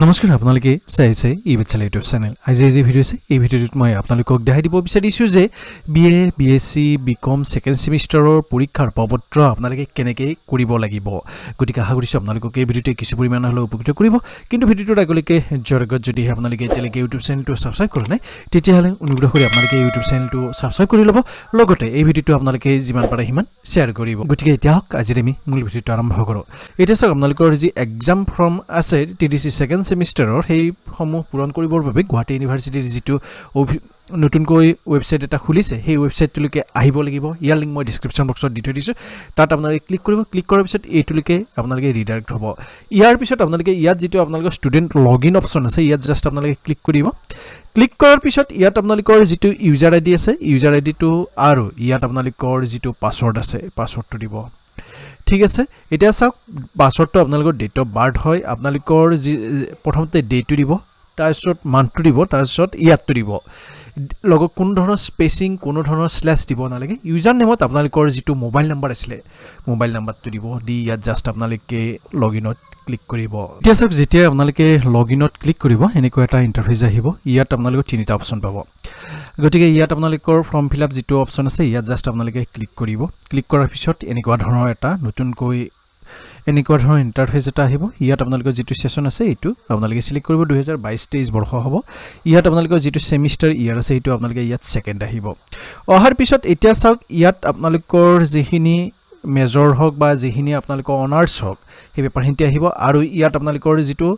নমস্কাৰ আপোনালোকে চাইছে E-PATHSHALA ইউটিউব চেনেল আজি এই ভিডিঅ আছে এই ভিডিঅ'টোত মই আপোনালোকক দেখাই দিব বিচাৰিছো যে BA BSC BCOM সেকেন্ড সেমিষ্টাৰৰ পৰীক্ষাৰ প্ৰপত্ৰ আপোনালোকে কেনেকৈ কৰিব লাগিব গতিকে আশা কৰিছো আপোনালোকক এই ভিডিঅ'টোৱে কিছু পৰিমাণ হ'লেও উপকৃত কৰিব কিন্তু ভিডিঅ'টোৰ আগলৈকে জৰগত যদি আপোনালোকে এতিয়ালৈকে ইউটিউব চেনেলটো সাবস্ক্ৰাইব কৰা নাই তেতিয়াহ'লে অনুগ্ৰহ কৰি আপোনালোকে ইউটিউব চেনেলটো সাবস্ক্ৰাইব কৰি ল'ব লগতে এই ভিডিঅ'টো আপোনালোকে যিমান পাৰে সিমান শ্বেয়াৰ কৰিব গতিকে এতিয়া আজি আমি মূল ভিডিঅ'টো আৰম্ভ কৰোঁ এতিয়া চাওক আপোনালোকৰ যি এক্সাম ফৰ্ম আছে TDC সেকেন্ড সেমিষ্টাৰৰ সেই সমূহ পূৰণ কৰিবৰ বাবে গুৱাহাটী ইউনিভাৰ্চিটিৰ যিটো নতুনকৈ ওয়েবসাইট এটা খুলিছে সেই ওয়েবসাইটটোলৈকে আহিব লাগিব ইয়াৰ লিংক মই ডেসক্ৰিপচন বক্সত দি থৈ দিছো তাত আপোনালোকে ক্লিক কৰিব ক্লিক কৰাৰ পিছত এইটোলৈকে আপোনালোকে ৰিডাইৰেক্ট হ'ব ইয়াৰ পিছত আপোনালোকে ইয়াত যিটো আপোনালোকৰ ষ্টুডেন্ট লগইন অপচন আছে ইয়াত জাস্ট আপোনালোকে ক্লিক কৰিব ক্লিক কৰাৰ পিছত ইয়াত আপোনালোকৰ যিটো ইউজাৰ আইডি আছে ইউজাৰ আইডিটো আৰু ইয়াত আপোনালোকৰ যিটো পাসওয়াৰ্ড আছে পাসওয়াৰ্ডটো দিব ঠিক আছে এতিয়া চাওক পাসওয়াৰ্ডটো আপোনালোকৰ ডেট অফ বাৰ্থ হয় আপোনালোকৰ প্ৰথমতে ডেটটো দিব তাৰপিছত মান্থটো দিব তাৰপিছত ইয়াতটো দিব লগত কোনো ধৰণৰ স্পেচিং কোনো ধৰণৰ স্ল্যাশ দিব নালাগে ইউজাৰ নেমত আপোনালোকৰ যিটো মোবাইল নাম্বাৰ আছিল মোবাইল নাম্বাৰটো দিব দি ইয়াত জাস্ট আপোনালোকে লগইনত ক্লিক কৰিব এতিয়া চাওক যেতিয়া আপোনালোকে লগইনত ক্লিক কৰিব এনেকুৱা এটা ইন্টাৰফেস আহিব ইয়াত আপোনালোকে তিনিটা অপচন পাব গতিকে ইয়াত আপোনালোকৰ ফৰ্ম ফিলআপ যিটো অপচন আছে ইয়াত জাস্ট আপোনালোকে ক্লিক কৰিব ক্লিক কৰাৰ পিছত এনেকুৱা ধৰণৰ এটা নতুনকৈ এনেকুৱা ধৰণৰ ইন্টাৰফেস এটা আহিব ইয়াত আপোনালোকৰ যিটো সেশন আছে এইটো আপোনালোকে সিলেক্ট কৰিব 2022-23 বৰ্ষ হ'ব ইয়াত আপোনালোকৰ যিটো সেমিষ্টাৰ ইয়াৰ আছে এইটো আপোনালোকে ইয়াত সেকেন্ড আহিব অহাৰ পিছত এতিয়া চাওক ইয়াত আপোনালোকৰ যিখিনি মেজৰ হক বা যিখিনি আপোনালোকৰ অনাৰ্স হক সেই পেপাৰখিনি আহিব আৰু ইয়াত আপোনালোকৰ যিটো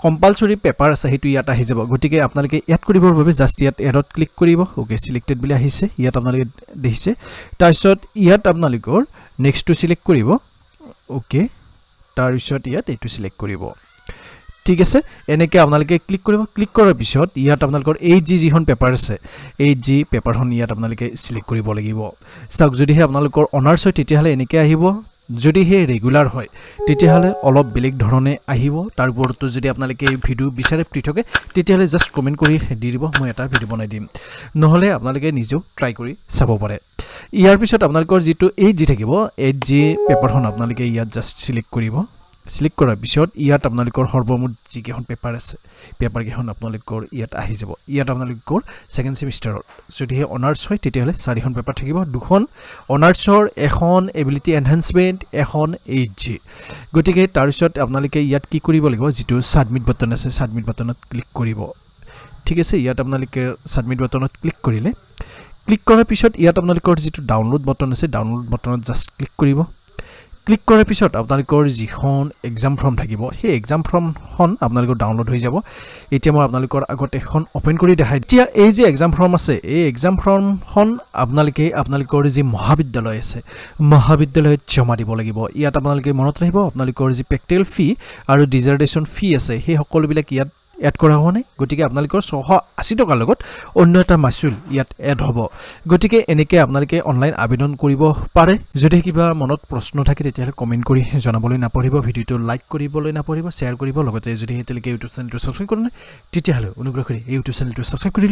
কম্পালসৰি পেপাৰ আছে সেইটো ইয়াত আহি যাব গতিকে আপোনালোকে এড কৰিবৰ বাবে জাস্ট ইয়াত এডত ক্লিক কৰিব ওকে সিলেক্টেড বুলি আহিছে ইয়াত আপোনালোকে দেখিছে তাৰপিছত ইয়াত আপোনালোকৰ নেক্সট টু সিলেক্ট কৰিব ওকে তাৰপিছত ইয়াত এইটো সিলেক্ট কৰিব ঠিক আছে এনেকৈ আপোনালোকে ক্লিক কৰিব ক্লিক কৰাৰ পিছত ইয়াত আপোনালোকৰ এই যিখন পেপাৰ আছে এই যি পেপাৰখন ইয়াত আপোনালোকে সিলেক্ট কৰিব লাগিব চাওক যদিহে আপোনালোকৰ অনাৰ্স হয় তেতিয়াহলে এনেকৈ আহিব যদি হে ৰেগুলাৰ হয় তেতিয়াহলে অলপ বেলেগ ধৰণে আহিব তাৰ ওপৰতো যদি আপোনালোকে ভিডিও বিচাৰে পৃথকে তেতিয়াহলে জাস্ট কমেন্ট কৰি দি দিব মই এটা ভিডিও বনাই দিম নহলে আপোনালোকে নিজেও ট্ৰাই কৰি চাব পাৰে ইয়াৰ পিছত আপোনালোকৰ যিটো এই যি থাকিব এই যি পেপাৰখন আপোনালোকে ইয়াত জাস্ট সিলেক্ট কৰিব সিলেক্ট কৰাৰ পিছত ইয়াত আপোনালোকৰ সৰ্বমুঠ যিকেখন পেপাৰ আছে পেপাৰ কেখন আপোনালোকৰ ইয়াত আহি যাব ইয়াত আপোনালোকৰ সেকেন্ড সেমিষ্টাৰৰ যদিহে অনাৰ্স হয় তেতিয়াহলে 4খন পেপাৰ থাকিব দুখন অনাৰ্সৰ এখন এবিলিটি এনহান্সমেন্ট এখন এইচজি গতিকে তাৰপিছত আপোনালোকে ইয়াত কি কৰিব লাগিব যিটো সাবমিট বাটন আছে সাবমিট বাটনত ক্লিক কৰিব ঠিক আছে ইয়াত আপোনালোকে সাবমিট বাটনত ক্লিক কৰিলে ক্লিক কৰাৰ পিছত ইয়াত আপোনালোকৰ যিটো ডাউনলোড বাটন আছে ডাউনলোড বাটনত জাস্ট ক্লিক কৰিব ক্লিক কৰাৰ পিছত আপোনালোকৰ যিখন এক্সাম ফৰ্ম থাকিব সেই এক্সাম ফৰ্মখন আপোনালোকৰ ডাউনলোড হৈ যাব এতিয়া মই আপোনালোকৰ আগত এখন ওপেন কৰি দেখাই এতিয়া এই যে এক্সাম ফৰ্ম আছে এই এক্সাম ফৰ্মখন আপোনালোকৰ যি মহাবিদ্যালয় আছে মহাবিদ্যালয়ত জমা দিব লাগিব ইয়াত আপোনালোকে মনত ৰাখিব আপোনালোকৰ যি প্ৰেক্টিকেল ফি আৰু ডিজাৰ্টেশন ফি আছে সেই সকলোবিলাক ইয়াত এড কৰা হোৱা নাই গতিকে আপোনালোকৰ 680 টকাৰ লগত অন্য এটা মাচুল ইয়াত এড হ'ব গতিকে এনেকৈ আপোনালোকে অনলাইন আবেদন কৰিব পাৰে যদি কিবা মনত প্ৰশ্ন থাকে তেতিয়াহলে কমেন্ট কৰি জনাবলৈ নাপাহৰিব ভিডিওটো লাইক কৰিবলৈ নাপাহৰিব শ্বেয়াৰ কৰিব লগতে যদি এতিয়ালৈকে ইউটিউব চেনেলটো সাবস্ক্ৰাইব কৰা নাই তেতিয়াহলে অনুগ্ৰহ কৰি ইউটিউব চেনেলটো সাবস্ক্ৰাইব কৰি